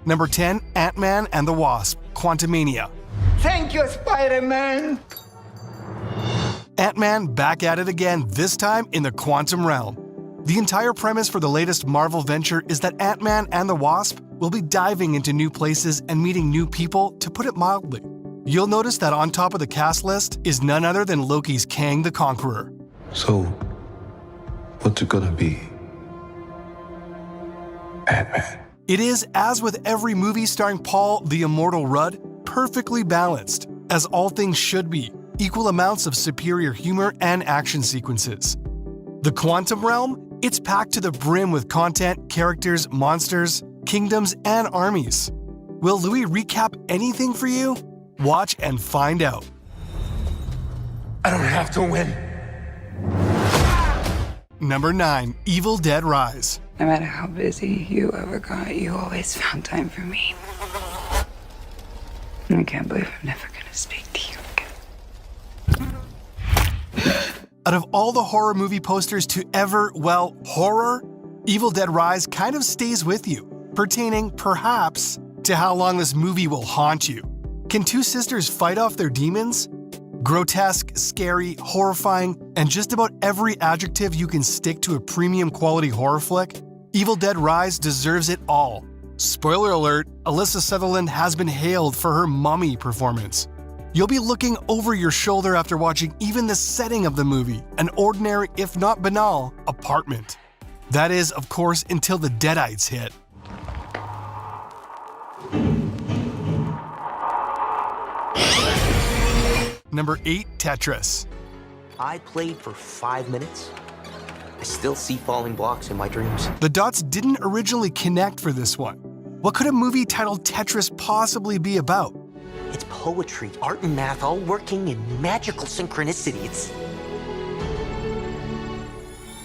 Number 10, Ant-Man and the Wasp: Quantumania. Thank you, Spider-Man. Ant-Man back at it again, this time in the quantum realm. The entire premise for the latest Marvel venture is that Ant-Man and the Wasp will be diving into new places and meeting new people, to put it mildly. You'll notice that on top of the cast list is none other than Loki's Kang the Conqueror. So, what's it gonna be? Ant-Man. It is, as with every movie starring Paul the Immortal Rudd, perfectly balanced, as all things should be, equal amounts of superior humor and action sequences. The quantum realm? It's packed to the brim with content, characters, monsters, kingdoms, and armies. Will Louis recap anything for you? Watch and find out. I don't have to win. Number 9, Evil Dead Rise. No matter how busy you ever got, you always found time for me. I can't believe I'm never gonna speak to you again. Out of all the horror movie posters to ever, well, horror, Evil Dead Rise kind of stays with you, pertaining, perhaps, to how long this movie will haunt you. Can two sisters fight off their demons? Grotesque, scary, horrifying, and just about every adjective you can stick to a premium quality horror flick, Evil Dead Rise deserves it all. Spoiler alert, Alyssa Sutherland has been hailed for her mummy performance. You'll be looking over your shoulder after watching even the setting of the movie, an ordinary, if not banal, apartment. That is, of course, until the Deadites hit. Number 8, Tetris. I played for 5 minutes. I still see falling blocks in my dreams. The dots didn't originally connect for this one. What could a movie titled Tetris possibly be about? It's poetry, art, and math all working in magical synchronicity.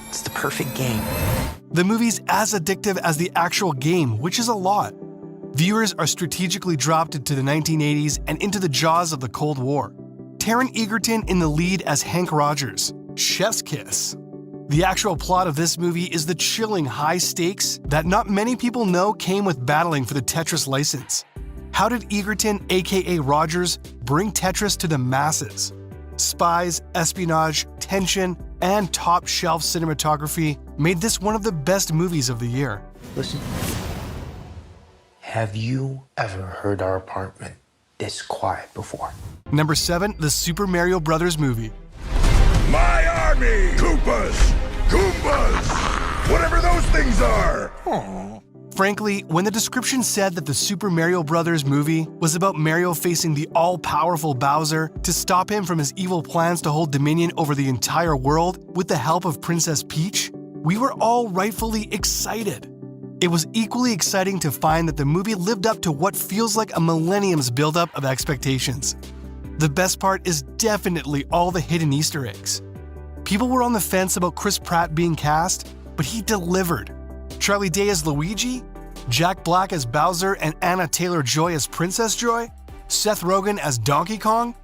It's the perfect game. The movie's as addictive as the actual game, which is a lot. Viewers are strategically dropped into the 1980s and into the jaws of the Cold War. Taron Egerton in the lead as Hank Rogers. Chef's kiss. The actual plot of this movie is the chilling high stakes that not many people know came with battling for the Tetris license. How did Egerton, aka Rogers, bring Tetris to the masses? Spies, espionage, tension, and top-shelf cinematography made this one of the best movies of the year. Listen. Have you ever heard our apartment this quiet before? Number 7, the Super Mario Bros. Movie. My army! Koopas! Goombas! Whatever those things are! Aww. Frankly, when the description said that the Super Mario Bros. Movie was about Mario facing the all-powerful Bowser to stop him from his evil plans to hold dominion over the entire world with the help of Princess Peach, we were all rightfully excited. It was equally exciting to find that the movie lived up to what feels like a millennium's buildup of expectations. The best part is definitely all the hidden Easter eggs. People were on the fence about Chris Pratt being cast, but he delivered. Charlie Day as Luigi, Jack Black as Bowser and Anna Taylor-Joy as Princess Joy, Seth Rogen as Donkey Kong.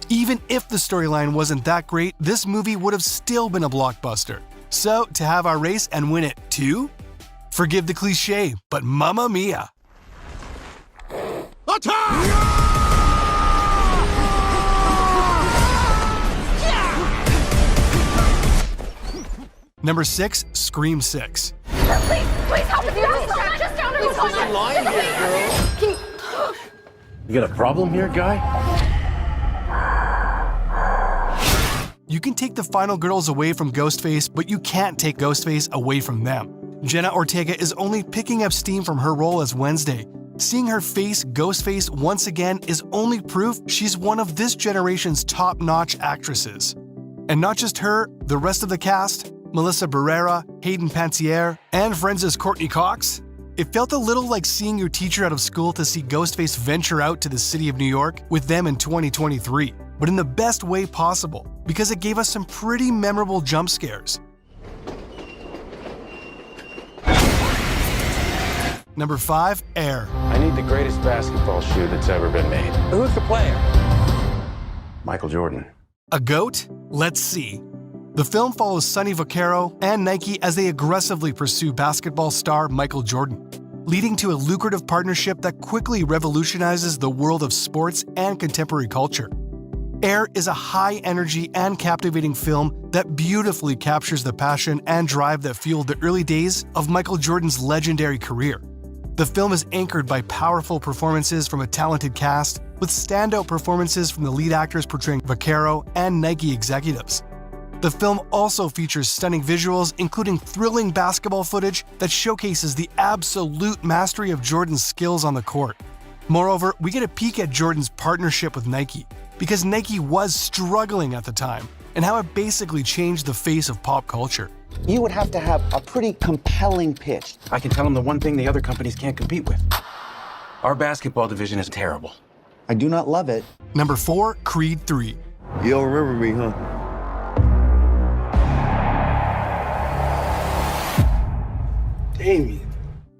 Even if the storyline wasn't that great, this movie would have still been a blockbuster. So, to have our race and win it too? Forgive the cliche, but mamma mia! Attack! Number 6, Scream 6. Please help us. Just down to the Lying here, girl. You got a problem here, guy? You can take the final girls away from Ghostface, but you can't take Ghostface away from them. Jenna Ortega is only picking up steam from her role as Wednesday. Seeing her face Ghostface once again is only proof she's one of this generation's top-notch actresses. And not just her, the rest of the cast, Melissa Barrera, Hayden Panettiere, and Friends' Courtney Cox. It felt a little like seeing your teacher out of school to see Ghostface venture out to the city of New York with them in 2023, but in the best way possible, because it gave us some pretty memorable jump scares. Number 5, Air. I need the greatest basketball shoe that's ever been made. Who's the player? Michael Jordan. A GOAT? Let's see. The film follows Sonny Vaccaro and Nike as they aggressively pursue basketball star Michael Jordan. leading to a lucrative partnership that quickly revolutionizes the world of sports and contemporary culture. Air is a high-energy and captivating film that beautifully captures the passion and drive that fueled the early days of Michael Jordan's legendary career. The film is anchored by powerful performances from a talented cast, with standout performances from the lead actors portraying Vaquero and Nike executives. The film also features stunning visuals, including thrilling basketball footage that showcases the absolute mastery of Jordan's skills on the court. Moreover, we get a peek at Jordan's partnership with Nike, because Nike was struggling at the time, and how it basically changed the face of pop culture. You would have to have a pretty compelling pitch. I can tell them the one thing the other companies can't compete with. Our basketball division is terrible. I do not love it. Number 4, Creed 3. You don't remember me, huh? Damien.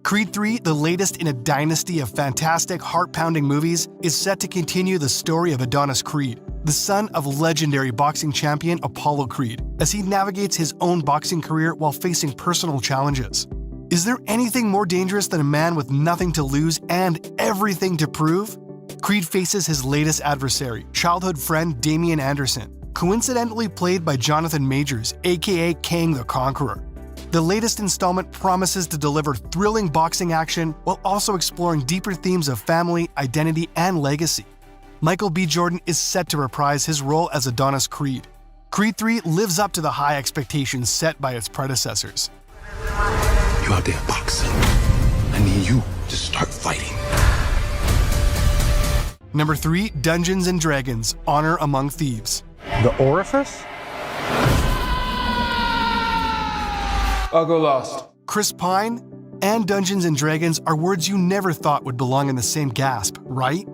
Creed 3, the latest in a dynasty of fantastic, heart-pounding movies, is set to continue the story of Adonis Creed, the son of legendary boxing champion Apollo Creed, as he navigates his own boxing career while facing personal challenges. Is there anything more dangerous than a man with nothing to lose and everything to prove? Creed faces his latest adversary, childhood friend Damian Anderson, coincidentally played by Jonathan Majors, aka Kang the Conqueror. The latest installment promises to deliver thrilling boxing action while also exploring deeper themes of family, identity, and legacy. Michael B. Jordan is set to reprise his role as Adonis Creed. Creed 3 lives up to the high expectations set by its predecessors. You out there boxing. I need you to start fighting. Number 3, Dungeons & Dragons: Honor Among Thieves. The orifice? I'll go lost. Chris Pine and Dungeons & Dragons are words you never thought would belong in the same gasp, right?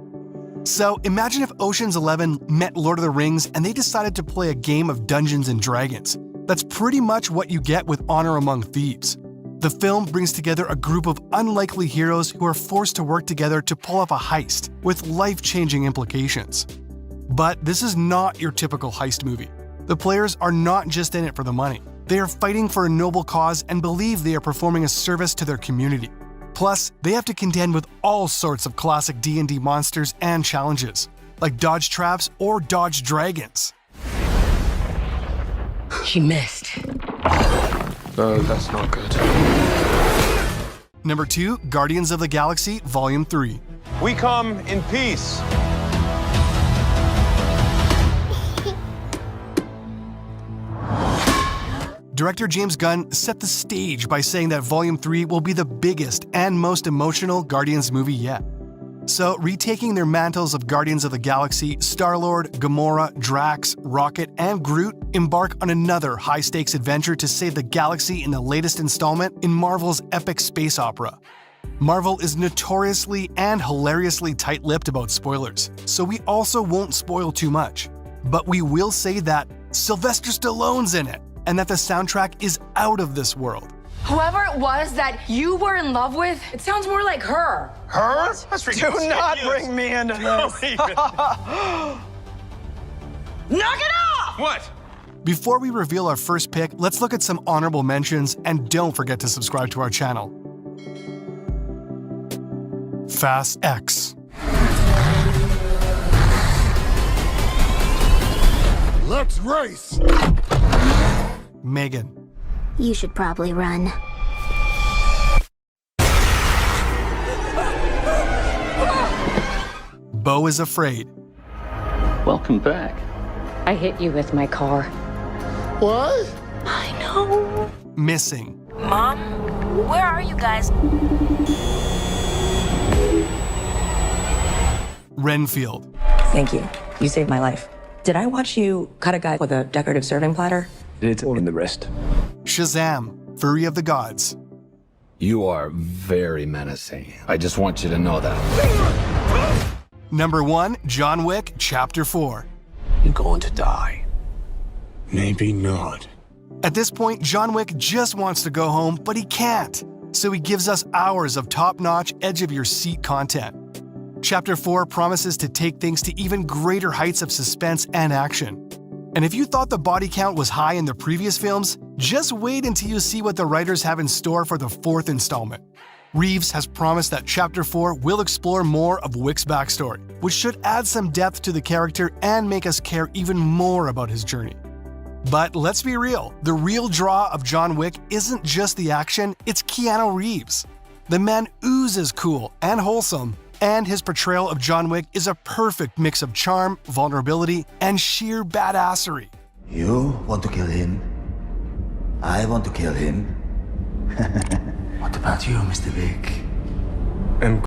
So imagine if Ocean's 11 met Lord of the Rings and they decided to play a game of Dungeons & Dragons. That's pretty much what you get with Honor Among Thieves. The film brings together a group of unlikely heroes who are forced to work together to pull off a heist with life-changing implications. But this is not your typical heist movie. The players are not just in it for the money. They are fighting for a noble cause and believe they are performing a service to their community. Plus, they have to contend with all sorts of classic D&D monsters and challenges, like dodge traps or dodge dragons. He missed. That's not good. Number 2, Guardians of the Galaxy Volume 3. We come in peace. Director James Gunn set the stage by saying that Volume 3 will be the biggest and most emotional Guardians movie yet. So, retaking their mantles of Guardians of the Galaxy, Star-Lord, Gamora, Drax, Rocket, and Groot embark on another high-stakes adventure to save the galaxy in the latest installment in Marvel's epic space opera. Marvel is notoriously and hilariously tight-lipped about spoilers, so we also won't spoil too much. But we will say that Sylvester Stallone's in it, and that the soundtrack is out of this world. Whoever it was that you were in love with, it sounds more like her. Her? That's ridiculous. Do not bring me into this. Knock it off! What? Before we reveal our first pick, let's look at some honorable mentions, and don't forget to subscribe to our channel. Fast X. Let's race! Megan. You should probably run. Beau is Afraid. Welcome back. I hit you with my car. What? I know. Missing. Mom, where are you guys? Renfield. Thank you. You saved my life. Did I watch you cut a guy with a decorative serving platter? It's all in the wrist. Shazam! Fury of the Gods. You are very menacing. I just want you to know that. Number 1, John Wick Chapter 4. You're going to die. Maybe not. At this point, John Wick just wants to go home, but he can't. So he gives us hours of top-notch, edge-of-your-seat content. Chapter 4 promises to take things to even greater heights of suspense and action. And if you thought the body count was high in the previous films, just wait until you see what the writers have in store for the 4th installment. Reeves has promised that Chapter 4 will explore more of Wick's backstory, which should add some depth to the character and make us care even more about his journey. But let's be real, the real draw of John Wick isn't just the action, it's Keanu Reeves. The man oozes cool and wholesome, and his portrayal of John Wick is a perfect mix of charm, vulnerability, and sheer badassery. You want to kill him? I want to kill him. What about you, Mr. Vic? And